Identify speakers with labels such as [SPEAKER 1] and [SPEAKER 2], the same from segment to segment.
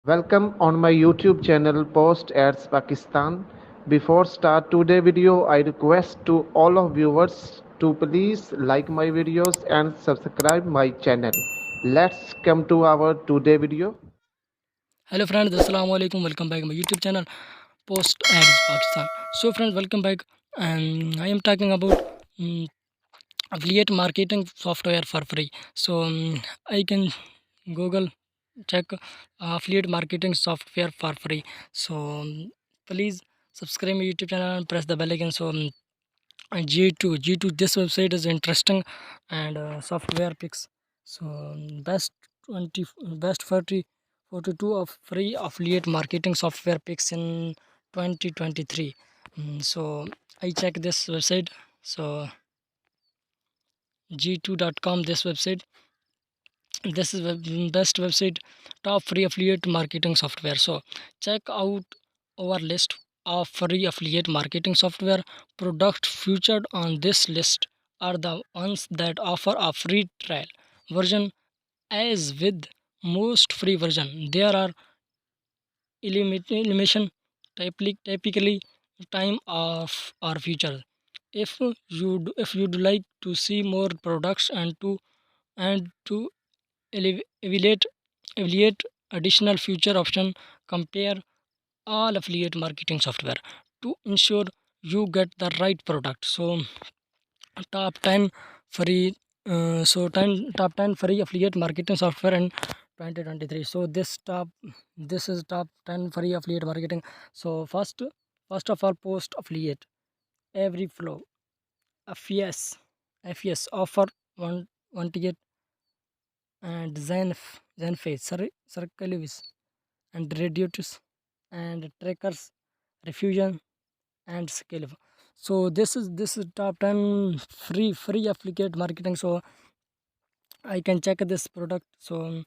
[SPEAKER 1] Welcome on my YouTube channel Post Ads Pakistan. Before start today video, I request to all of viewers to please like my videos and subscribe my channel. Let's come to our today video.
[SPEAKER 2] Hello friends, assalamu alaikum. Welcome back to my YouTube channel Post Ads Pakistan. So friends, welcome back, and I am talking about affiliate marketing software for free. So I can Google check affiliate marketing software for free. So please subscribe my YouTube channel and press the bell icon. So G2 this website is interesting, and software picks. So best 20 best 42 of free affiliate marketing software picks in 2023. So I check this website. So g2.com, this website, this is best website, top free affiliate marketing software. So check out our list of free affiliate marketing software. Product featured on this list are the ones that offer a free trial version. As with most free version, there are elimination, typically time of our future. If you'd like to see more products and to evaluate evaluate additional future option, compare all affiliate marketing software to ensure you get the right product. So top 10 free top 10 free affiliate marketing software in 2023. So this is top 10 free affiliate marketing. So first of all, post affiliate every flow, FES FES offer one ticket, and Zenface, Circlevis, and Redutus, and Trackers, Refusion, and Scale. So this is top 10 free affiliate marketing. So I can check this product. So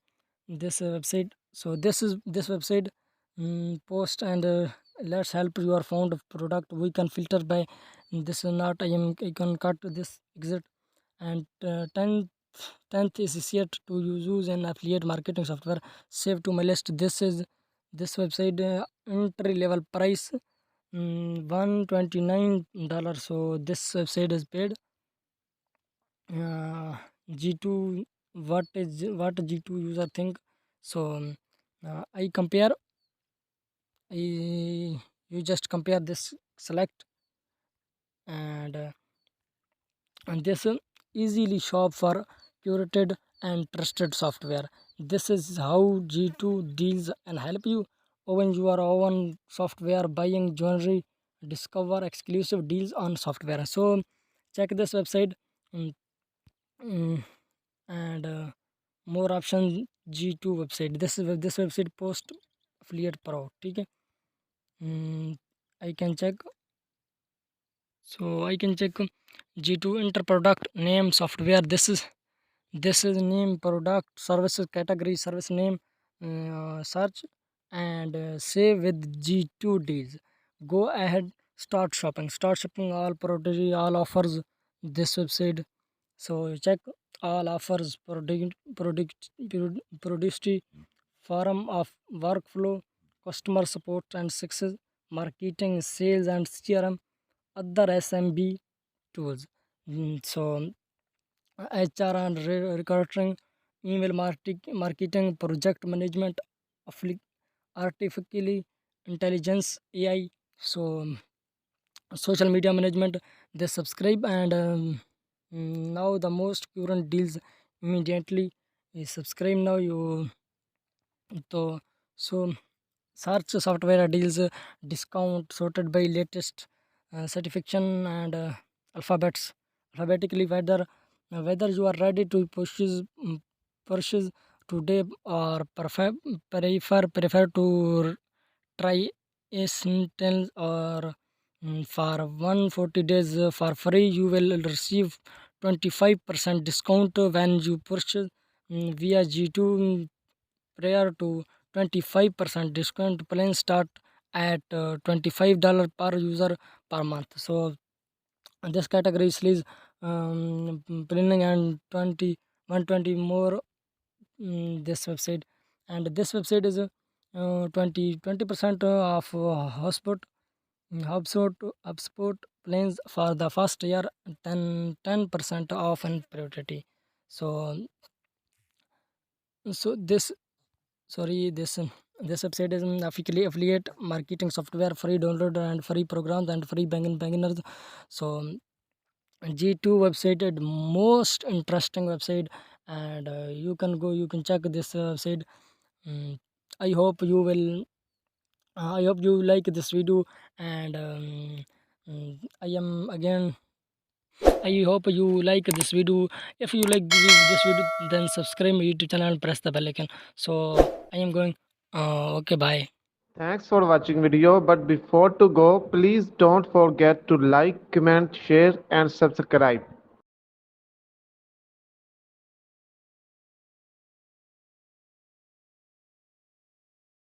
[SPEAKER 2] this website. So this website, post, and let's help your found product. We can filter by this is not. I can cut this exit, and 10th is yet to use an affiliate marketing software. Save to my list. This website, entry level price, $129. So this website is paid. G2, what G2 user think? So I compare. I You just compare this, select, and this easily shop for curated and trusted software. This is how G2 deals and help you own your own software, buying jewelry, discover exclusive deals on software. So check this website. mm, mm, and more options, G2 website. This website post affiliate pro. Okay. I can check. So I can check G2, enter product name, software. This is name, product, services category, service name, search, and save with G2 deals. Go ahead, start shopping all product, all offers, this website. So check all offers, produced forum of workflow, customer support and success, marketing, sales and CRM, other SMB tools. So HR and recruiting, email marketing, project management, artificial intelligence, AI. So social media management, they subscribe, and now the most current deals immediately is subscribe now. To so search software deals, discount sorted by latest certification, and alphabetically, whether you are ready to purchase today, or prefer to try a sentence, or for 140 days for free. You will receive 25% discount when you purchase via G2. Prior to 25% discount, plan start at $25 per user per month. So this category is planning, and 120 more, this website. And this website is 20% of HubSpot plans for the first year, 10% off and priority. So so this sorry this website is an affiliate marketing software, free download and free programs and free beginners. So G2 website is most interesting website, and you can check this website. Mm, I hope you will. I hope you like this video, and I am again. I hope you like this video. If you like this video, then subscribe my YouTube channel and press the bell icon. So I am going. Okay, bye.
[SPEAKER 1] Thanks for watching video, but before to go, please don't forget to like, comment, share and subscribe.